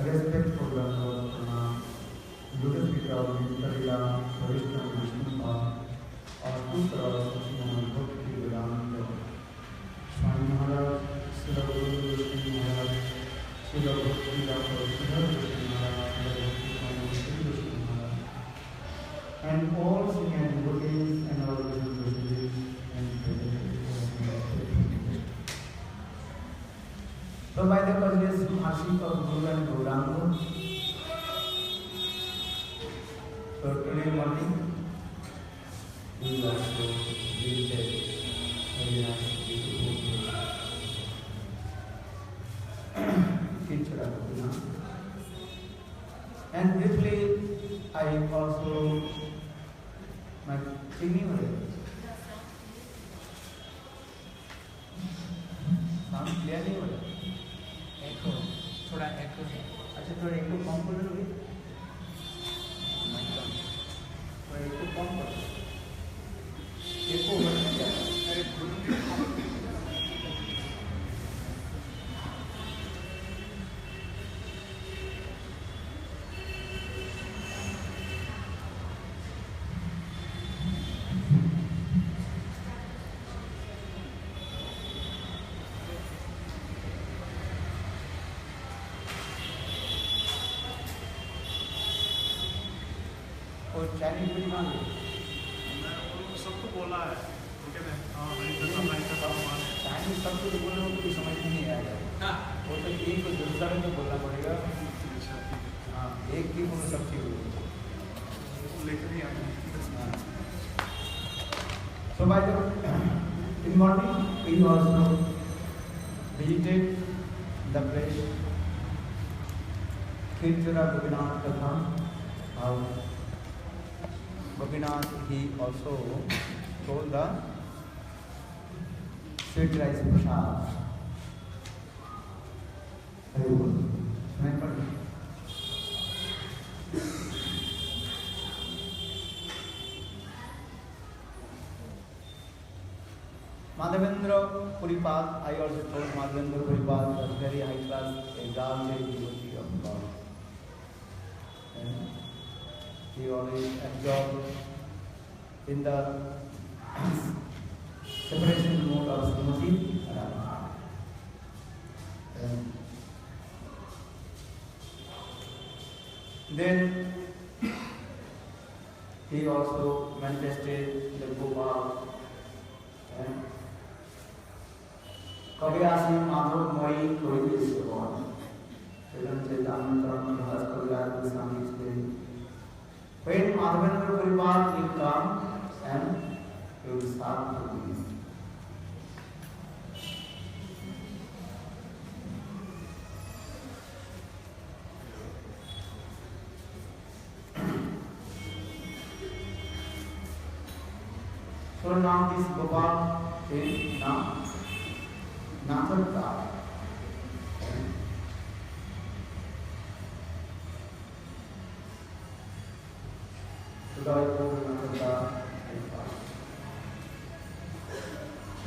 respect for the Lord Lotus Pita Vintarila Varishna Vishnupa Putra Sasina Bhakti Vedanta Swami Maharaj Srila Guru Goswami Maharaj Srila Bhakti Dr. Srila Goswami Maharaj Srila Bhakti Swami Sri Goswami Maharaj and all senior devotees and all devotees and so by the courteous mercy of Guru and Gauranga, so today morning we are to visit very nice beautiful teacher Abhina. And briefly I also my singing sound clear नहीं हो रहा एको थोड़ा एको है अच्छा थोड़ा एको कम कर लो mic कम थोड़ा एको कम कर एको बढ़ गया अरे चाइनीज भी मांगे मैंने सबको बोला है ओके मैं चाइनीज सबको तो बोलने को कुछ समझ में नहीं आएगा वो तो एक को दूसरा में तो बोलना पड़ेगा हाँ एक की बोलो सब चीज़ लेकर ही आए So by the in morning we also visited the place Kirtira Gopinath Katha. Gopinath, he also told the sweet rice prasad. Very good. Madhavendra Puripad, I also told Madhavendra Puripad was very high class, a godly devotee of God. And he always absorbed in the separation mode of Srimati Radha. Then he also manifested the Gopal and Kaviyasi Madhav Moi Koi is the one. Chaitanya Charitamrita Maharaj Kaviyasi Goswami explained. When Madhavendra Puripad will come and he will start to be. So now this Gopal is now Nathaka.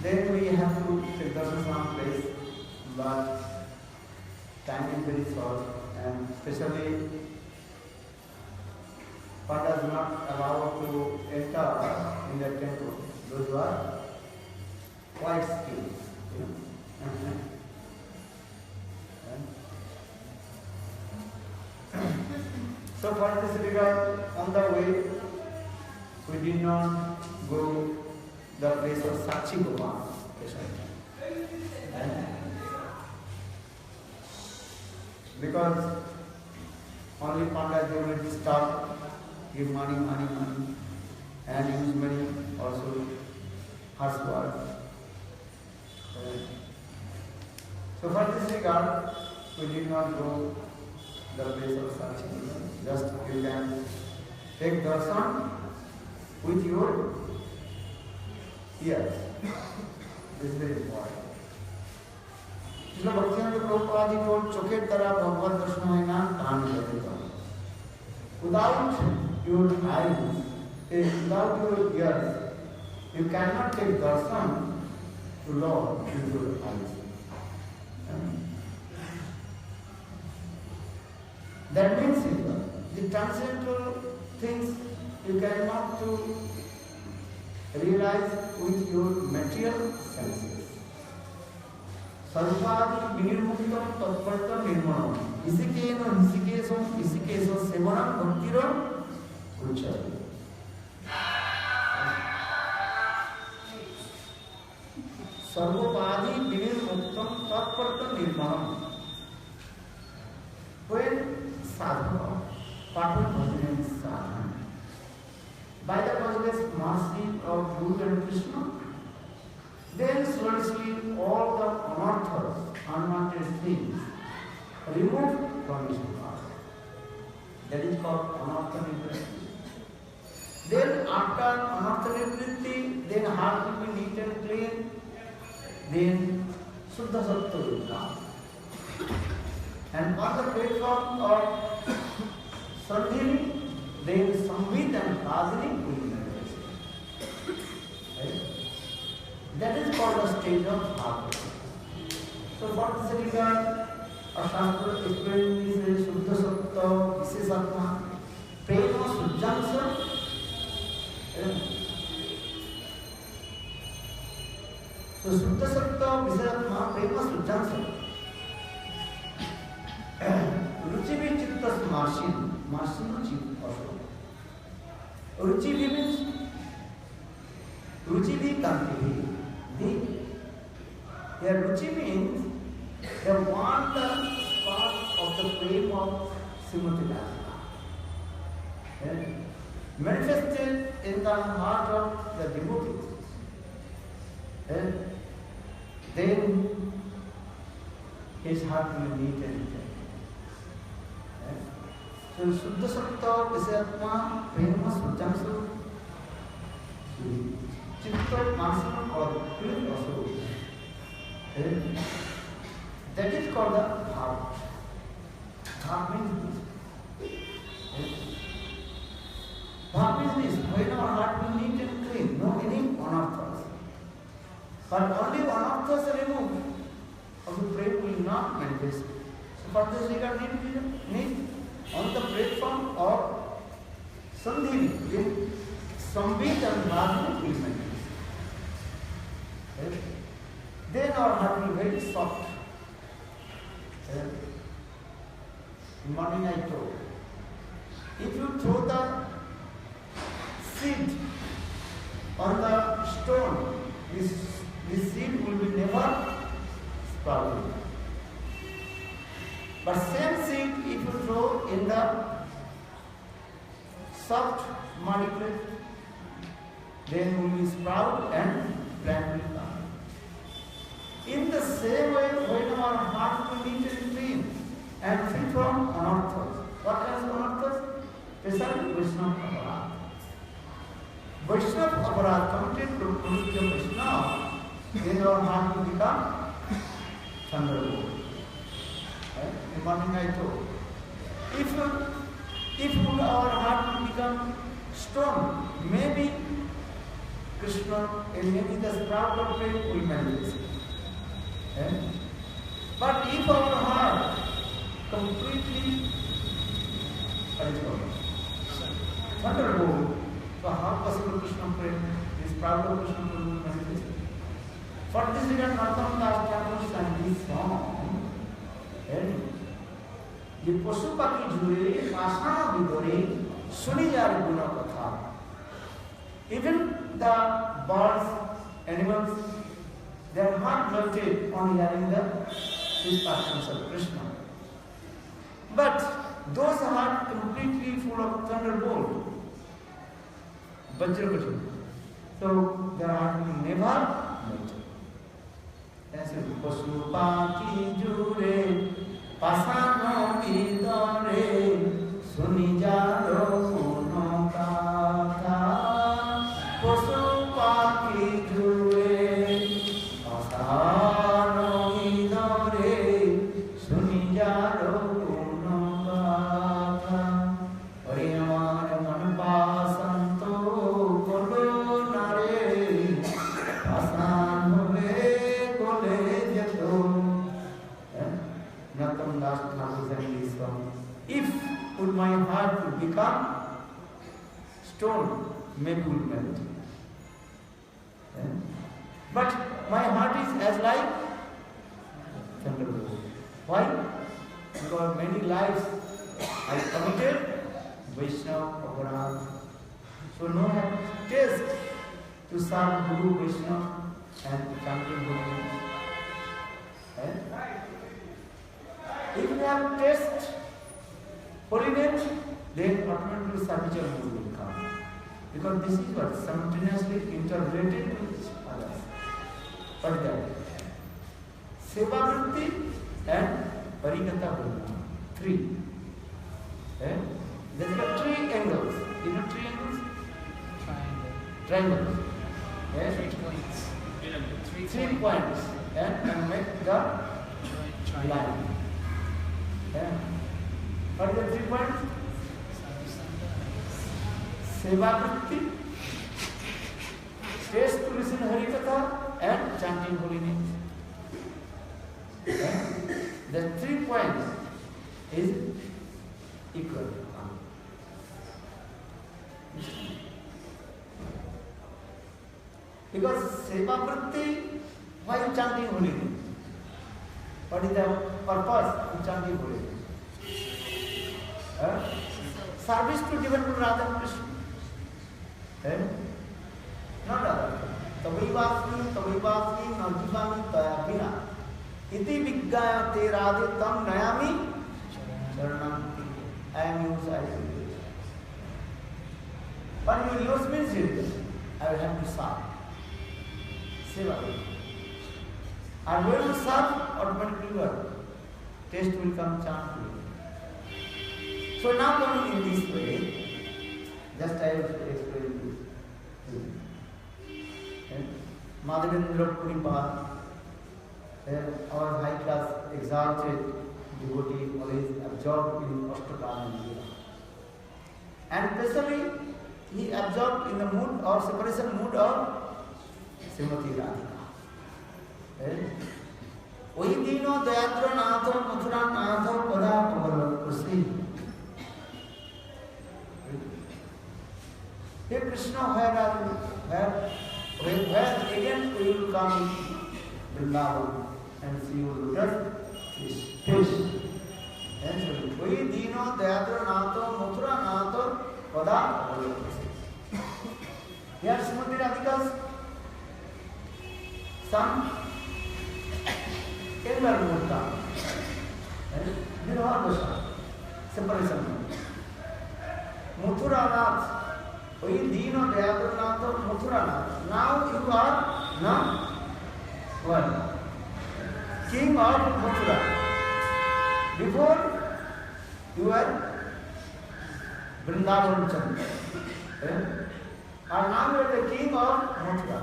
Then we have to take some place, but time is very short, and especially Pandas do not allow to enter in the temple. Those who are quite skilled, So for this regard, on the way, we did not go the place of Sakshi Gopal. Because only Pandit they will start, give money, and use money also harsh words. So for this regard, we did not go the place of Sakshi Gopal. Just you can take darshan with your ears. This is very important. इसलिए भक्तियों प्रभुपाद जी को चोखे तरह भगवत दर्शन है ना कान लगेगा. Without your eyes, without your ears, you cannot take darshan to Lord with your eyes. That means the transcendental things you cannot to realize with your material senses. Sarvadi vinirmuktam tatparta nirmanam. Isikeso sevanam bhaktiro uchari. Sarvopadi vinirmuktam tatparta nirmanam. When sadhana, partner bhajan is sadhana, by the boundless mercy of Guru and Krishna, then slowly all the unearthers, unwanted things, removed from his heart. That is called anartha nivritti. Then after anartha nivritti, then heart will be neat and clean, then Suddha Sattva will come. And on the platform of Sandhini, then Samvit and Rajini will be manifest. Right? That is called the stage of heart. So what is the regard? A Shastra explains this Suddha Sattva, Visesatma, Prema Sujjansa. So Suddha Sattva, Visesatma, Prema Sujjansa. Ruchivi Chittas Marsin, Marsin Ruchi also. Ruchivi means Ruchivi Kantivi. Their Ruchi means they want the spark of the flame of Srimati Radha. Manifested in the heart of the devotee. Then his heart will meet and so Suddha Sattva, Visayatma, Prema, Sujjansa, Chitta, Manasana or Feeling also. That is called the heart. Heart means this. Heart means this. When our heart will neat and clean, no any unearthers. But only unearthers are removed, of the prey will not manifest. So for this regard need on the platform of Sandhini, Samvit and Rajini will manifest. Then our heart will be very soft. In morning I told, if you throw the seed on the stone, this seed will be never sprouted. But same seed, if you throw in the soft muddy clay, then will be sprout and plant will come. In the same way, when our heart will be neat and clean and free from unearthers. What kinds of unearthers? Especially Vaishnava Aparadha. Vaishnava Aparadha committed to Purusha Vaishnava, then our heart will become thunderbolt. In morning I told, if our heart will become stone, maybe Krishna and maybe the sprout of faith will manifest. But if our heart completely thunderbolt, so how possible Krishna prayed? This sprout of Krishna will manifest. For this reason, Narottam Das Thakur sang this song. ये पशु पक्षी जुड़े पाषाण विदरे सुनी jar गुण कथा. Even the birds, animals, their heart melted on hearing the sweet passions of Krishna. But those heart completely full of thunderbolt, Vajrakati, so their heart will never melt. That's it. Pasu pakhi jure pasano vidare suni jaro mono katha. Pasu pakhi jure pasano vidare suni jaro mono katha. Hare amar man pasanto kolo nare pasan hole kole jato. Narottam Das Thakur sang this song. If would my heart would become stone, maybe would melt. But my heart is as like thunderbolt. Why? Because many lives I committed Vaishnava Aparad. So no taste to serve Guru Vaishnava and chanting Guru. If you have taste holiness, then automatically spiritual mood will come. Because this is what simultaneously interrelated with others. What is that? Seva Vritti and Parigata Bhuna. 3. There are 3 angles. You know 3 angles? Triangles. Yes? 3 points. 3 points. And make the line. What are the 3 points? Seva Vritti, taste to listen Harikatha, and chanting holy names. The 3 points is equal. Because Seva Vritti, why chanting holy names? What is the purpose of chanting holy names? Service to divine Radha and Krishna. Not other. Tavaivasmi, Najivami, Tayabhina. Iti Viggayate Radhe Tam Nayami Charananti. I am yours, I am yours. But you yours means it. I will have to serve. Seva. And when you serve, automatically what? Taste will come, chant will. So now coming in this way, just I have to explain this. Madhavendra Puripal, our high class exalted devotee, always absorbed in Ashtakam and Lila. And especially he absorbed in the mood or separation mood of Srimati Radhika. Ohi dino dayadra natho mathura natho pada pavalo Krishna. Hey Krishna, where are you? Where again we will come Vrindavan and see you lotus fish. And Ohi dino dayadra natho mathura natho pada pavalo Krishna. Here Srimati Radhika's son, elder Murta, Vivaha Dasha, separation. Mathura Nath. Ohi dino dayadra natho mathura nath. Now you are now what? King of Mathura. Before you were Vrindavan Chandra. And now you are the king of Mathura.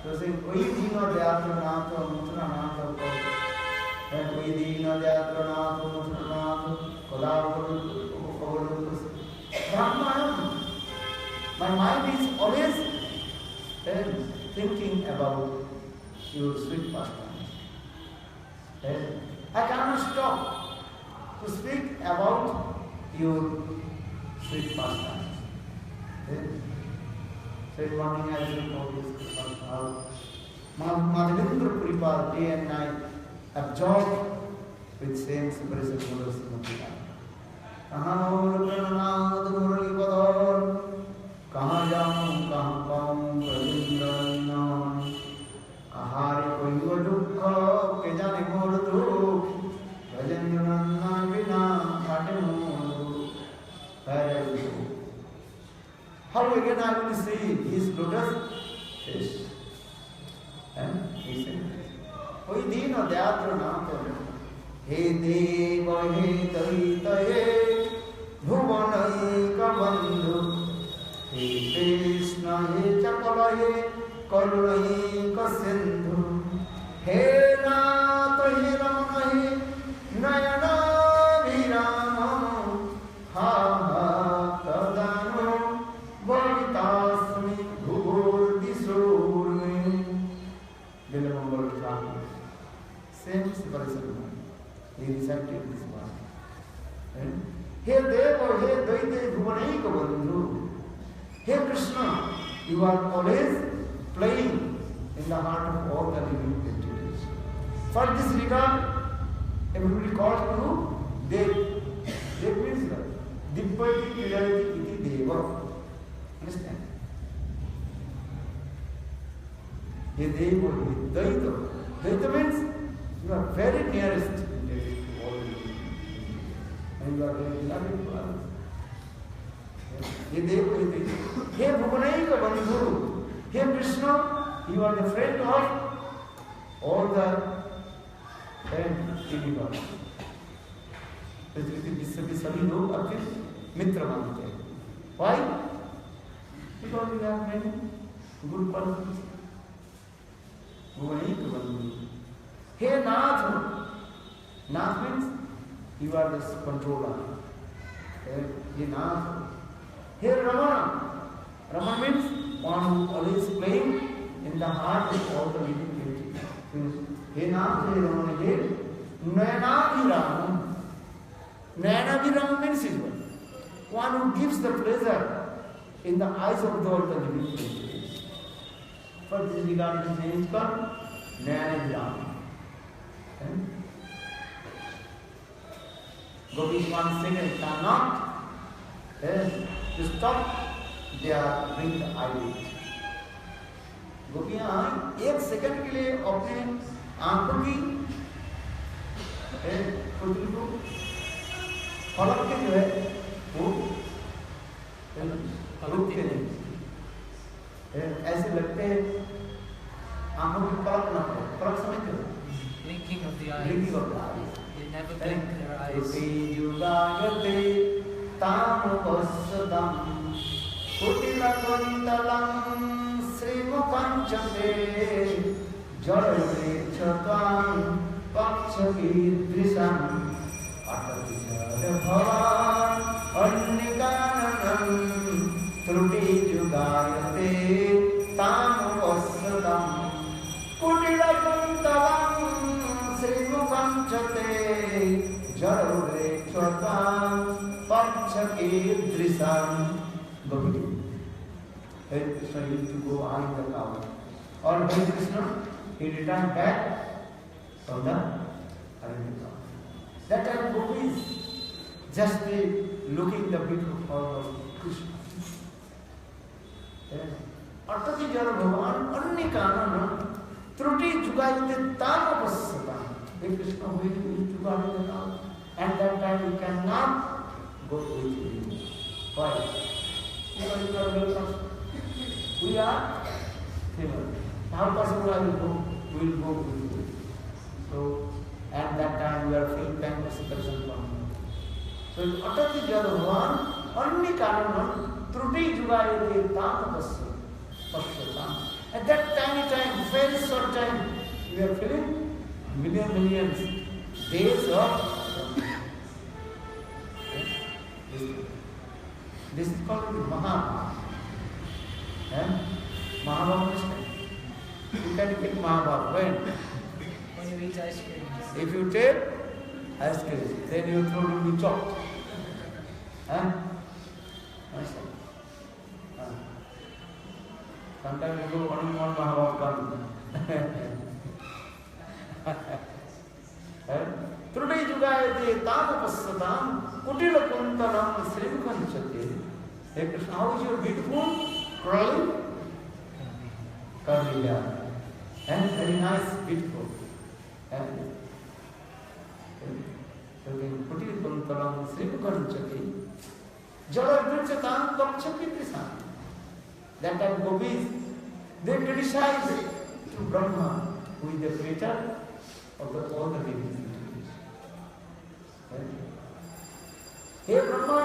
So saying Ohi dino dayadra natho mathura natho. Ohi dino dayadra natho mathura natho. Kodavadu. Brahman, my mind is always thinking about your sweet pastimes. I cannot stop to speak about your sweet pastimes. So in morning I think all this Madhavendra Puripal day and night absorbed with same separation of Srimati Radhika. कहाँ और प्रणनाद मुरली बदौर कहाँ जाऊँ कहाँ पाऊँ प्रविंद्रना कहाँ रे कोई वो दुख के जाने मोर दुख भजन नन्ना बिना काटे मोर हरे How again I will see his lotus fish? And he said, "Oi dino dayadra natho, he deva he daitaye." भुवनैक बंधु हे कृष्ण हे चपल हे करुणैक सिंधु हे नाथ हे रमण हे नयनाभिराम हा तदानो बलितास्मि भूर्दिशोर्मे Bilvamangal Ram same separation He recited this one. And Hey Deva, Hey Daite Bhuvanaika Bandhu. Hey Krishna, you are always playing in the heart of all the living entities. For this regard, everybody calls you Dev. Dev means what? Dibbati Pidati Iti Deva. Understand? Ye Deva, Ye Daita. Daita means you are very nearest to all living entities. And you are very beloved to others. Ye Deva, Ye Daita. Hey Bhuvanaika Bandhu. Hey Krishna, you are the friend of all the universe. सभी लोग आपके मित्र मानते हैं. Why? Because we have many good qualities. Bhuvanaika Bandhu. Hey Nath. Nath means you are the controller. Hey Nath. Hey Ramana. Ramana means one who always playing in the heart of all the living entities. Hey Nath, Hey Ramana, Hey Nayanabhirama. Nayanabhirama means one who gives the pleasure in the eyes of all the living entities. For this regard, his name is called Nayanabhirama. Gopis one second cannot to stop their bring the eyelid. गोपियां एक second के लिए अपने आंखों की पुतली को पलक के जो है वो रुकते नहीं. ऐसे लगते हैं आंखों की पलक ना पड़े. पलक समझते हो? Blinking of the eyes. Blinking of the eyes. They never blink their eyes. Rupijugayate tamupassadam kutilakundalam srimukanchate jalavechhatam pakshakidrisam atadijadabhavan annikananam trutijugayate tamupassadam kutilakundalam srimukanchate jalavechhatam pakshakidrisam. Gopiti. Hare Krishna used to go on the cow. Or Hare Krishna, he returned back from the cow. That time Gopis just looking the beautiful form of Krishna. Artati Jara Bhagavan Anni Kanana Truti Jugayate Tamapasata. Hare Krishna who used to go on the cow. At that time we cannot go with him. Why? Because you are well person. We are female. How possible I will go? We will go with you. So, at that time we are feeling thankful person from him. So, Atati Jadavavan, only Karana, Truti Jugayate Tamapasya. At that tiny time, very short time, we are feeling millions days of this is called Mahabharata. Mahabharata is you can take Mahabharata. When you eat ice cream. If you take ice cream, then your throat will be chopped. Sometimes you go only one Mahabharata. Truti Jugayate Tamapassatam Kutila Kuntalam Srimukanchate. Hey Krishna, how is your beautiful curly hair? And very nice, beautiful. And Kutila Kuntalam Srimukanchate. Jalavrichatam Pakshakidrisam. That time Gopis, they criticize to Brahma, who is the creator of all the living entities. Hey Brahma,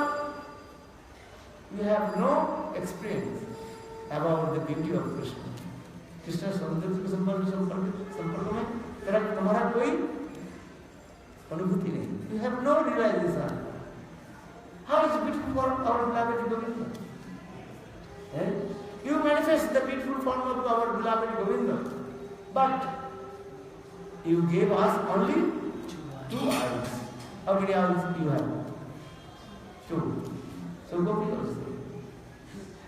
you have no experience about the beauty of Krishna. Krishna समुद्र के संपर्क में तेरा तुम्हारा कोई अनुभूति नहीं. You have no realization. How is it beautiful for our beloved Govinda? You manifest the beautiful form of our beloved Govinda, but you gave us only two eyes. How many owls you have? 2. So Gopi also.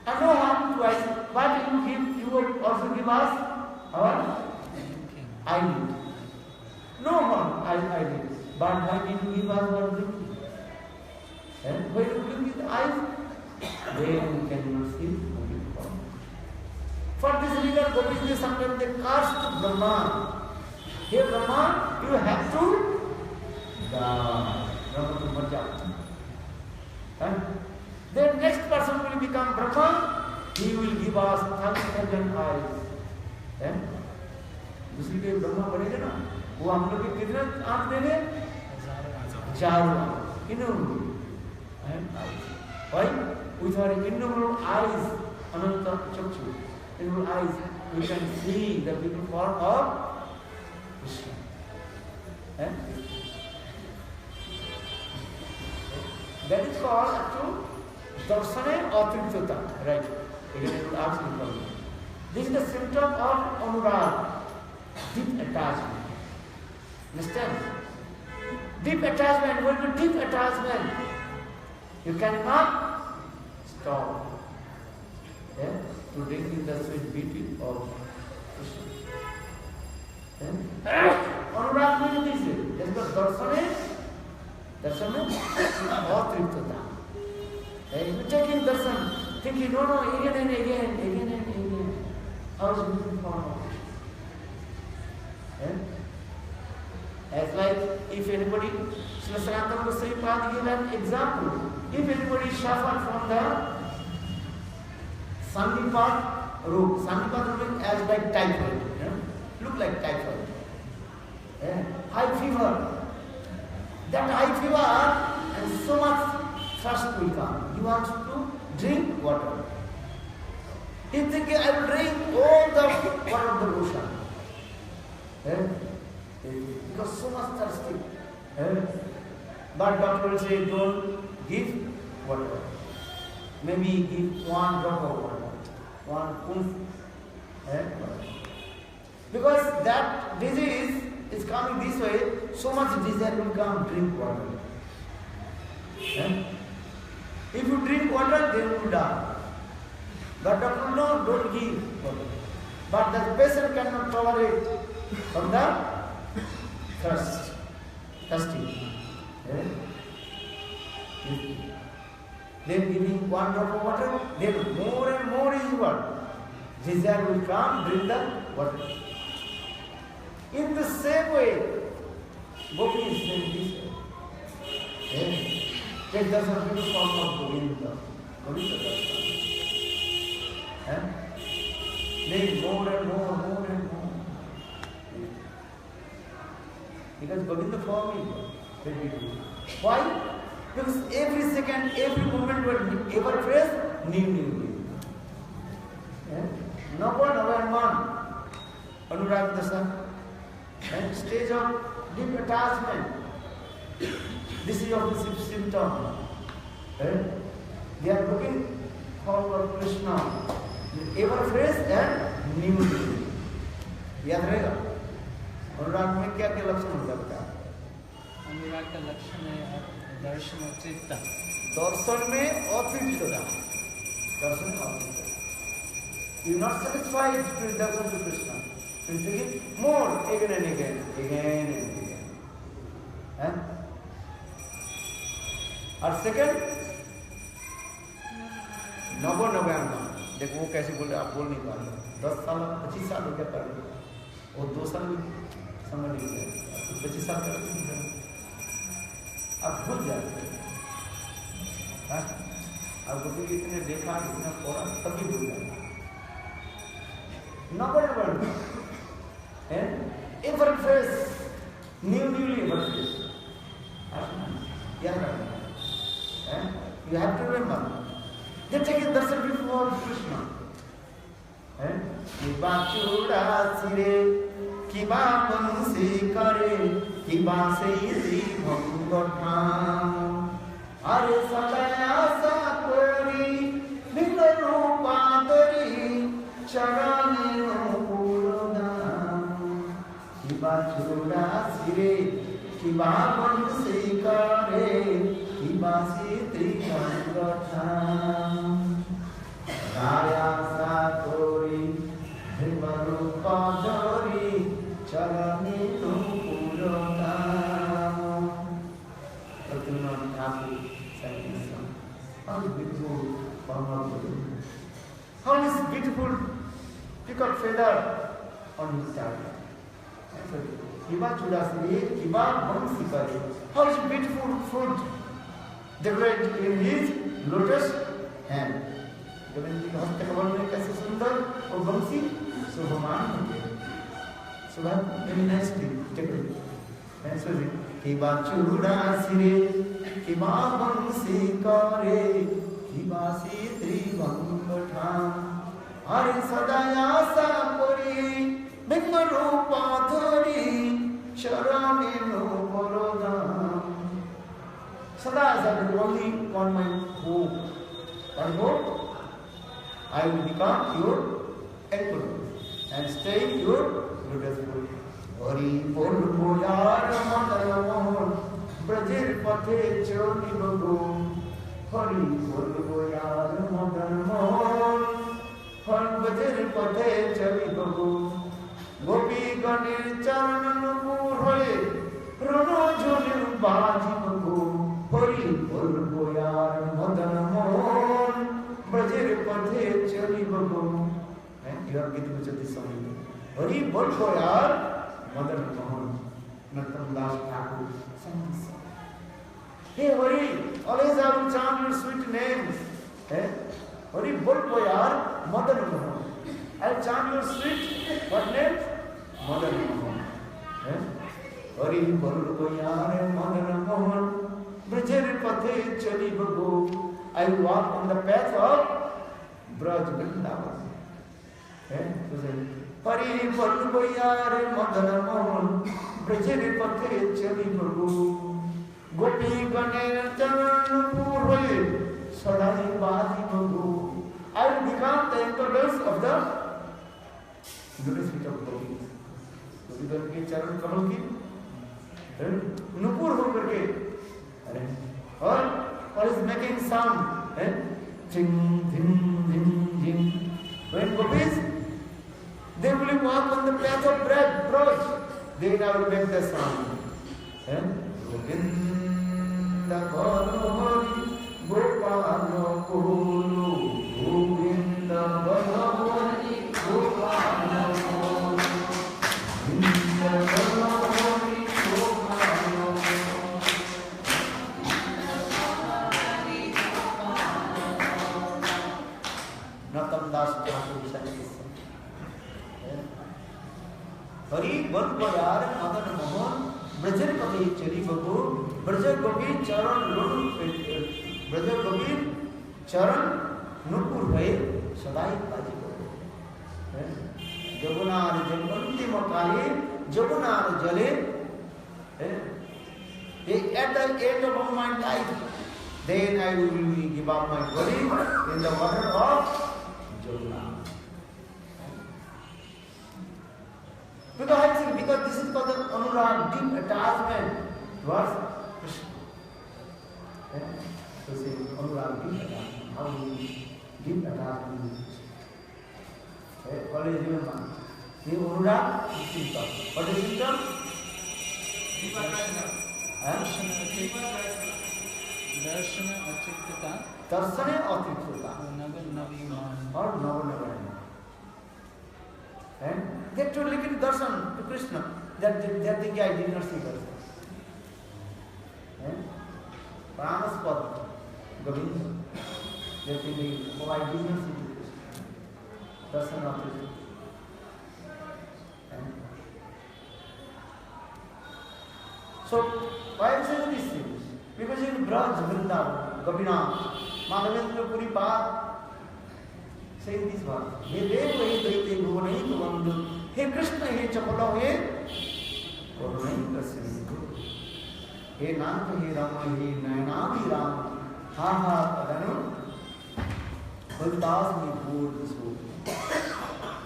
And no harm twice. What you give, you will also give us our eyelid. No harm, eyelid. But why did you give us our blinking? And when you blink with the eyes, then we cannot see moving forward. For this reason, Govinda sometimes they cursed Brahma. Hey Brahma, you have to die. Brahma to Marja. Then next person will become Brahma, he will give us 30,000 eyes. दूसरी कोई ब्रह्मा बनेगा ना, वो हम लोग के कितने आँख देंगे? 1000 innumerable. Why? With our innumerable eyes, Ananta Chakshu, innumerable eyes, we can see the beautiful form of Krishna. That is called actual Darsane Atriptata. Right? Again, I will ask you for me. This is the symptom of Anurag, deep attachment. Understand? Deep attachment, when you deep attachment, you cannot stop to drink in the sweet beauty of Krishna. Anurag means this. That is called Darsane Atriptata. You taking darshan, thinking, no, again and again. How is it form of Krishna? As like if anybody, Srila Sanatana Goswami Prabhupada gave an example. If anybody suffered from the Sandipat root, Sandipat root as like typhoid, look like typhoid. High fever. That high fever and so much thirst will come. You want to drink water. You think I will drink all the water of the ocean. Because so much thirsty. But doctor will say, don't give water. Maybe give 1 drop of water. 1 ounce. Because that disease is coming this way, so much desire will come, drink water. If you drink water, then you will die. But doctor, no, don't give water. But the patient cannot tolerate from the thirsty. Then giving 1 drop of water, then more and more is what? Desire will come, drink the water. In the same way, Gopi is saying this way. Take the beautiful form of Govinda. Govinda Darshan. Then more and more. Because Govinda form is very beautiful. Why? Because every second, every moment will ever fresh, new. Number 1, Anurag Darshan. Stage of deep attachment. This is of the symptom. They are looking for Krishna. Ever fresh and new. याद रहेगा? अनुराग में क्या क्या लक्षण होता है? अनुराग का लक्षण है दर्शन अतृप्तता. दर्शन में अतृप्तता. दर्शन अतृप्तता. You are not satisfied to darshan to Krishna. You say more again and again. और सेकंड नवान्न. देखो वो कैसे बोले, आप बोल नहीं पा रहे. 10 साल 25 साल हो गया कर और 2 साल समझ नहीं गया. 25 साल कर आप भूल जाते हैं. आप क्योंकि इतने देखा, इतना पढ़ा, तभी भूल जाते. नवान्न ever fresh, newly ever fresh. You have to remember. They take a darshan before Krishna. Kiba chuda sire, kiba bansi kare, kiba seidi bhangatram. Are sabaya sakori, vilaru padari, charane no purodam. Kiba chuda sire, किबा बंसी करे किबासी त्रिभंगठाम राया सातोरी ध्रुवरूपा धरी चरणी नुपुरधाम. Raghunath Thakur sang this song. How is beautiful Bangla. How is beautiful peacock feather on his tail. Kiba chudasri, kiba bansi kare. How is beautiful fruit decorated in his lotus hand. Govind के हस्त कमल में कैसे सुंदर और बंसी शोभमान होते हैं. So that very nicely decorated. And so किबा चूड़ासिरे किबा बंसी करे किबासी त्रिभंगठाम हरि सदाया सा परी बिंग रूपा धरी चरणे नुपुरधाम. Sada is the only one my hope. One hope, I will become your equal and stay your lotus foot. Hari bol boyar mandal mohan brajir pathe choni babu. Hari bol boyar mandal mohan brajir pathe choni babu. Gopi ganir charan nupur hoye rono jhonir baji babu. Hari bol boyar mandal mohan brajir pathe choni babu. And you are getting much of this song. Hari bol boyar Mother Mohan, Narottam Das Thakur sang this song. Hey Hari, always I will chant your sweet names. Hari bol boyar, Mother Mohan. I will chant your sweet, what name? Mother Mohan. Hari bol boyar, Mother Mohan, Brajir pathe chali babu. I will walk on the path of Braj Vrindavan. Hari bol boyar Madan Mohan Brajir pathe chali babu. Gopi ganer charan purve sadai baji babu. I will become the ambassadors of the lotus feet of Gopi. Gopi gan ke charan kamal ki nupur ho karke और is making sound. Jing jing jing jing. When gopis they will walk on the path of Braj. They will make the sound. Govinda Bharahari Gopala Kulu. Govinda Bharahari Gopala Kulu. Govinda Bharahari Gopala Kulu. Narottam Das Thakur sang this song. Hari bol boyar Madan Mohan Brajir pathe chali babu. Brajir gopi charan nupur bhaye sadai baji babu. Jagunar jaganti makale jagunar jale. At the end of my life, then I will give up my body in the water of Jagunar. Because this is called the anurag, deep attachment towards Krishna. So say anurag, deep attachment. How do you deep attachment to Krishna? Always remember, the anurag is symptom. What is symptom? Darshana achittata. Darsane achittata. Navinavan. Or Navinavan. And they have to look in darshan to Krishna. That thing I did not see darshan. Pranaspad, Govinda. That thing I did not see Krishna. Darshan of Krishna. So, why am I saying these things? Because in Braj, Vrindavan, Gopinath, Madhavendra Puri Path, saying these words. He Dev, he Daite, Bhuvanai, Kumandu, he Krishna, he Chapala, he Korunai, Krasini, he Nanta, he Rama, he Nayana, he Rama, Ha Ha, Adanu, Huldas me food, this food.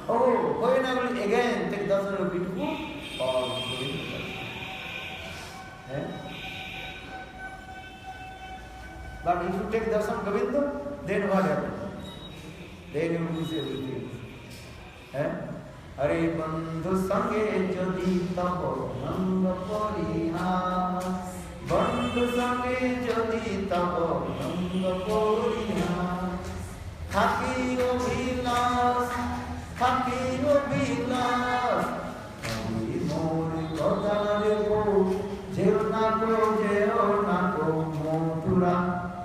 Oh, when I will again take darshan of beautiful, all Govinda. But if you take darshan Govinda, then what happens? Then you lose everything. Hare bandhu sange jodi tabo nang poriha. Bandhu sange jodi tabo nang poriha. Thaki obilas, thaki obilas. Hari mon kodare ko, jeo na ko mothura.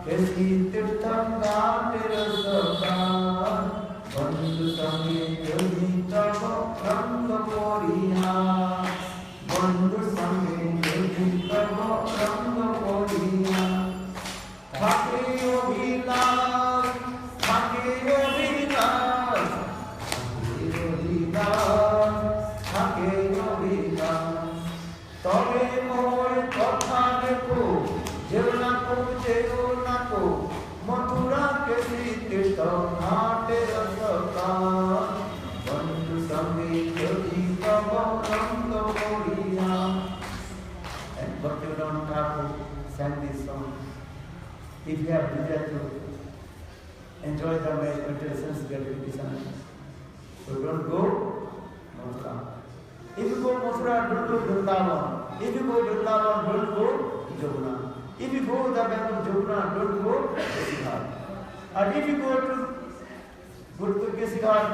Kesi tirtham ghat rasaka. Bandhu sange jodi tabo nang poriha. Bandhu sange jodi tabo nang poriha. Thaki obilas, thaki obilas, thaki obilas, thaki obilas. Tobe moy kotha dekho, jeo na ko, mathura ke tirtha ghat rasaka. Bandhu sange jodi tabo nang poriha. And Bhaktivinoda Thakur sang this song. If you have desire to enjoy the material sense gratification, so don't go Mathura. If you go Mathura, don't go Vrindavan. If you go Vrindavan, don't go Jamuna. If you go the bank of Jamuna, don't go Kesighat. And if you go to Kesighat,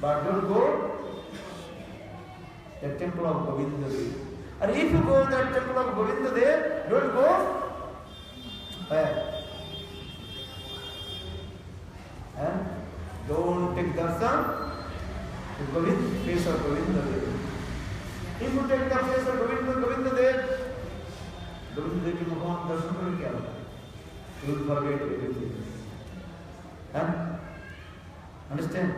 but don't go the temple of Govinda Dev. And if you go to the temple of Govinda Dev, don't go where? And don't take darshan to Govinda, face of Govinda Dev. If you take the face of Govinda Dev, Govinda Dev ki mukha darshan karo kya hoga? You will forget everything. Understand?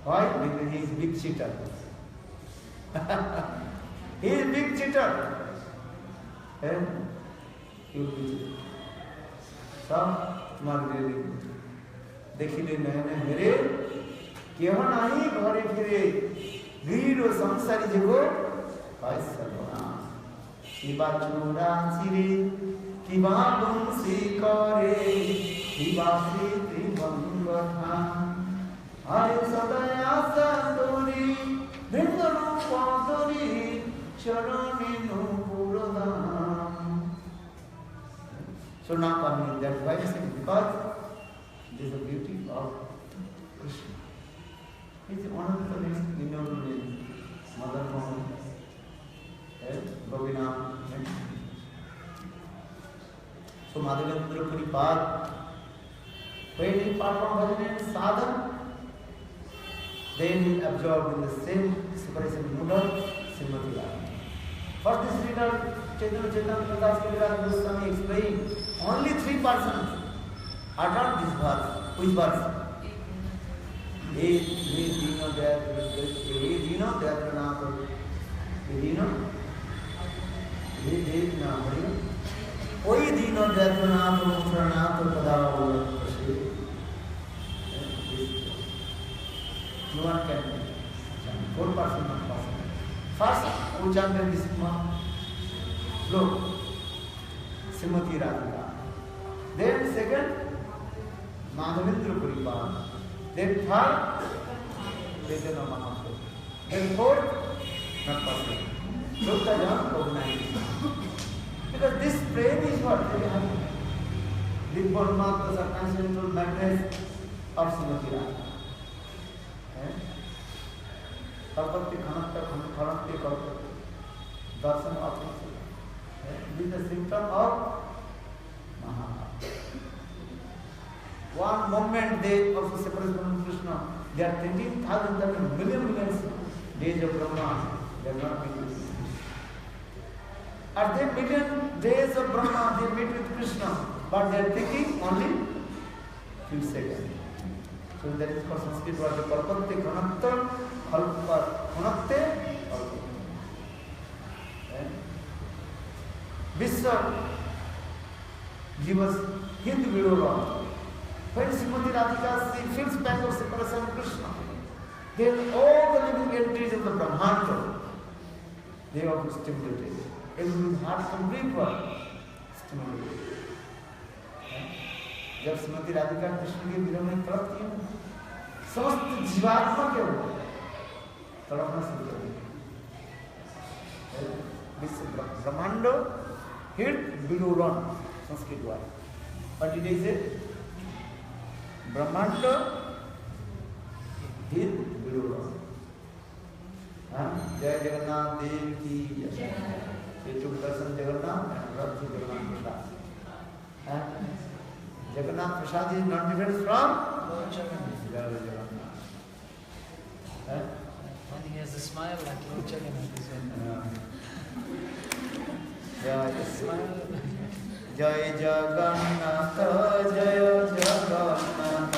Why? Because he is big cheater. He is big cheater. And he will be cheater. सब तुम्हारे लिए देखिले नयने मेरे केह नाही घरे फिरे गिर संसारी जेगो पाय सर्वना शिवा चूड़ा सिरे किबा बंसी करे किबा श्री त्रिभंगथा हरे सदया संतोरी भिंगनु पातोरी चरणी नुपुरदान. So now I mean that why is it? Because it is the beauty of Krishna. He is one of the next renewable name, Mother Mohan, Govina. So Madhavendra Puripad, when he performed bhajan and sadhana, then he absorbed in the same separation mood of Srimati Radha. For this reader, Chaitanya Prakash Kaviraj Goswami explained only 3 persons uttered this verse. Which verse? He dino Dyatranath. Oi dino Dyatranath Mutranath Padavo. No one can chant. 4 persons not possible. First, who chanted this sloka? Srimati Radhika. Then second, Madhavendra Puripad. Then third, Chaitanya Mahaprabhu. Then fourth, not possible. Loktajan organized. Because this prem is what they have. The Paramatma circumstantial madness of Srimati Radhika. Tapati Khanakti Kalpa. Darshan of this is the symptom of Mahabharata. One moment they also separate from Krishna. There are 13,000 millions days of Brahma. They are not meeting with Krishna. At the million days of Brahma, they meet with Krishna, but they are thinking only few seconds. So that is called Sanskrit word Kalpate Khanakta Khanakte. Vishwa Jivas Hindu Vidura. When Srimati Radhika she feels back of separation of Krishna, then all the living entities of the Brahmanda, they also stimulated. Every heart complete was stimulated. जब श्रीमती राधिका कृष्ण के विरह में तड़पती है, समस्त जीवात्मा के वो तड़पना शुरू कर देती है। विश्व ब्रह्मांड हिट बिलोरन संस्कृत वाला, और डिडे से ब्रह्मांड हिट बिलोरन। जय जगन्नाथ देव की जय। चुप दर्शन जगन्नाथ रथ जगन्नाथ प्रसाद। जगन्नाथ प्रसाद is not different from Jagannath. When he has a smile like Lord Jagannath is when जय जगन्नाथ जय Jagannath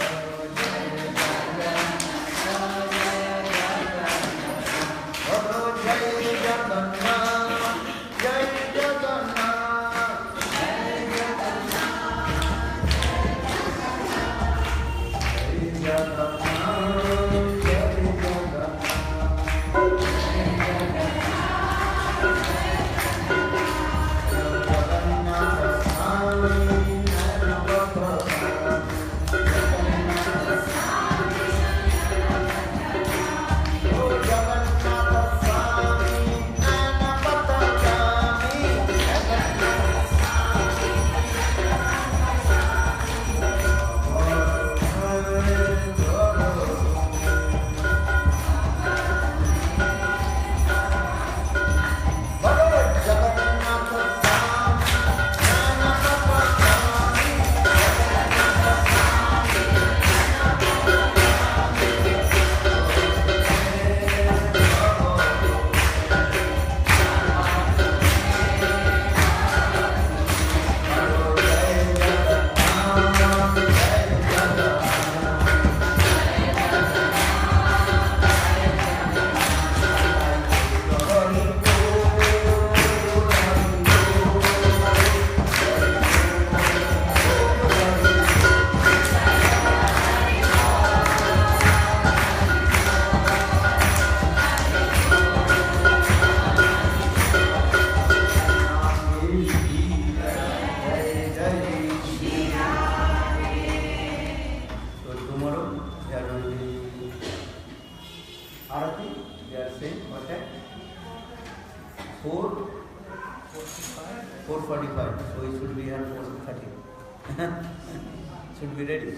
should be ready.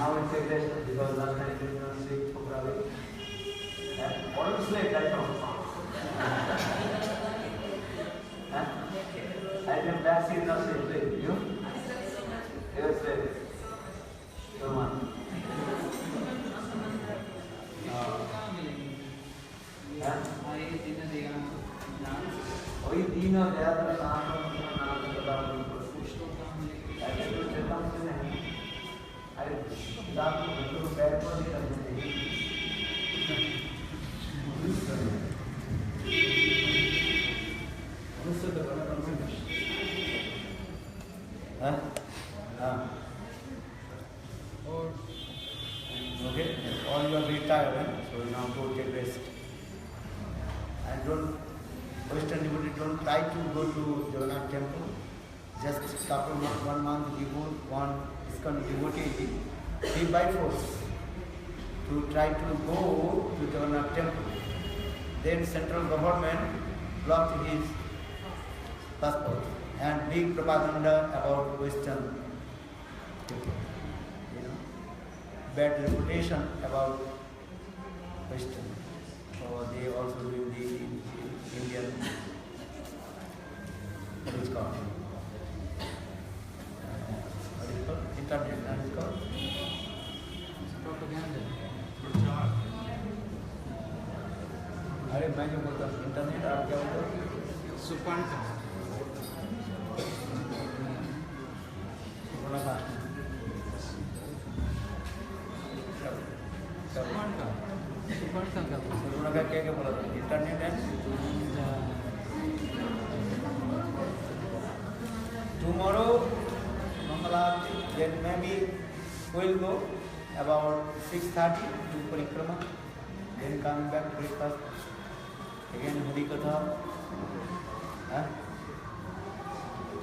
Now it's a rest because last night we did not sleep properly. What is sleep right now? I think that's it, not sleep. You? Yes, sleep. Come on. वही तीन और ज्यादा नाम बता अरे किताब को पैर पर नहीं रखते उससे तो बड़ा हाँ हाँ और okay all you are very tired so now go take rest and don't Western devotee don't try to go to Jagannath temple. Just couple months, 1 month before, one ISKCON devotee came by force to try to go to Jagannath temple. Then central government blocked his passport and big propaganda about Western people. You know, bad reputation about Western. So they also doing the Indian what is called internet and it's called propaganda. अरे मैं जो बोलता हूँ internet आप क्या बोलते हो Supanta. Supanta कौन सा सुवर्णका क्या बोला था? Internet and tomorrow Mangala, then maybe we'll go about 6:30 to Parikrama, then come back breakfast, again Hari Katha,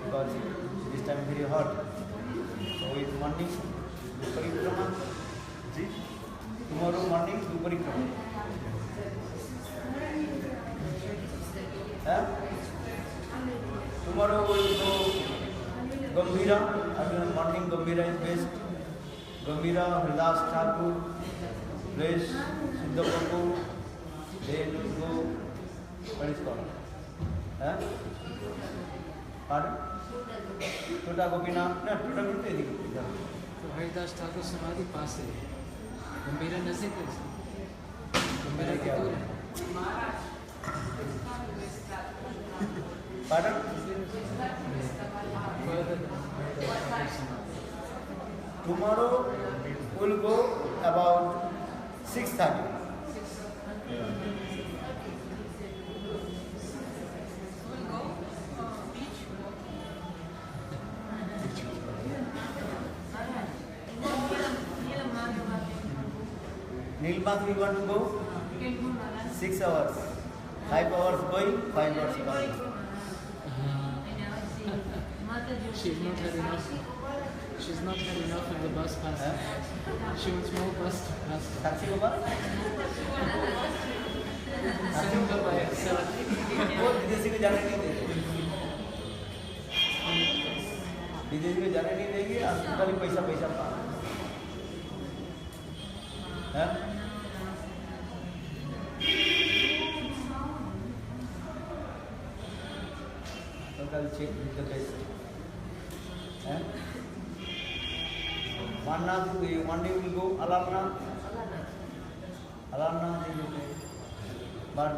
because this time very hot, so in morning do Parikrama, tomorrow morning do Parikrama. Tomorrow we'll go Gambhira, again morning Gambhira is best. Gambhira, Hridas Thakur, place Siddhapakur, then we'll go, what is called? Pardon? Tota Gopinath, no, Tota Gopinath. तो हरिदास ठाकुर समाधि पास है, गंभीरा नजदीक है, गंभीरा क्या दूर है? Pardon? Tomorrow we'll go about 6:30. Nilmath we want to go 6 hours. 5 hours going, 5 hours coming. She's not had enough. She's not had enough of the bus pass. She wants more bus pass. Taxi होगा? Second by herself. वो विदेशी को जाने नहीं देंगे। विदेशी को जाने नहीं देंगे, खाली पैसा पा। हैं? तो कल चेक भी कैसे? हैं? Mannath, one day we go Alarnath. Alarnath is okay. But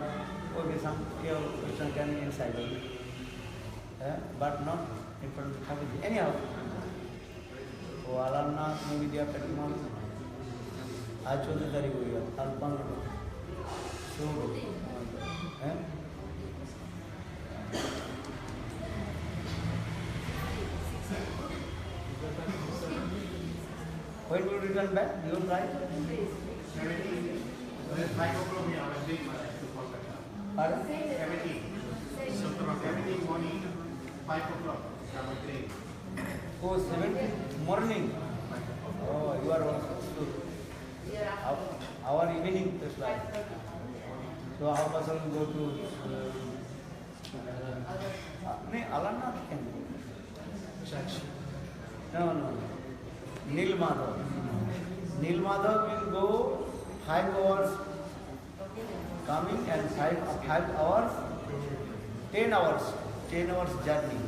okay, some question can be inside of it. But not in front of the family. Anyhow, so Alarnath maybe they are 30 months. आज 14 तारीख हो गया, कल 15 हैं? When will you return back? You will try? 5 o'clock we are leaving to Kolkata. Pardon? 17 morning, 5 o'clock. Oh, 17 morning. Oh, you are also good. Our evening is like. So how much will go to? No, Alarnath can go. No. Nilmadhav. Nilmadhav will go 5 hours coming and 5 hours, 10 hours journey.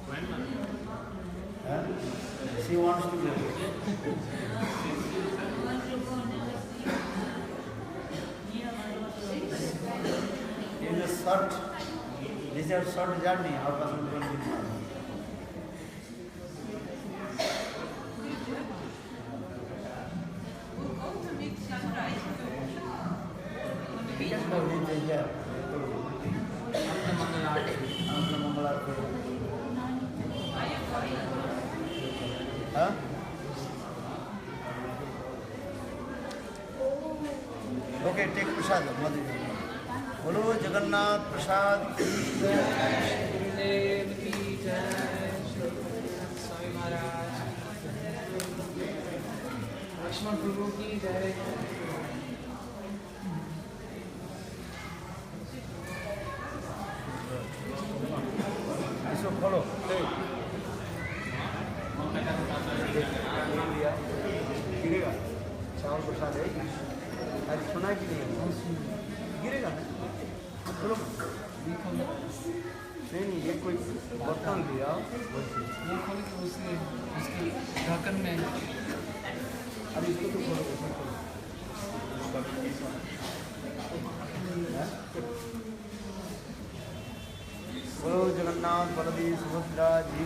When? She wants to go. In a short, this is a short journey. How person will be? Okay, take prasad. बोलो जगन्नाथ प्रसाद गुरुदेव की जय, स्वामी महाराज, लक्ष्मण प्रभु की जय। इसको खोलो गिरेगा चावल प्रसाद है आज सुना कि नहीं गिरेगा ना चलो नहीं ये कोई बर्तन दिया ये खोल के उसकी ढक्कन में अब इसको तो खोलो बोलो Jagannath Baldev Subhadra ji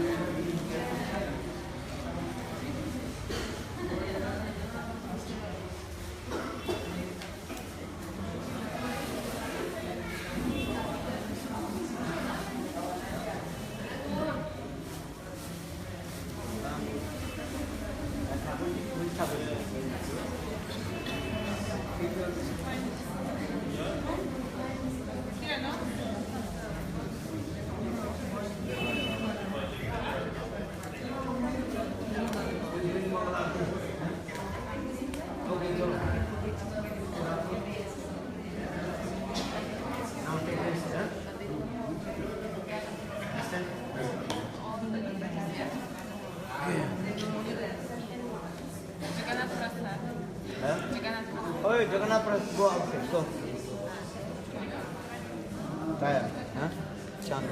Oh, Jagannath Prasad, go outside, go. Tired, huh? Chant.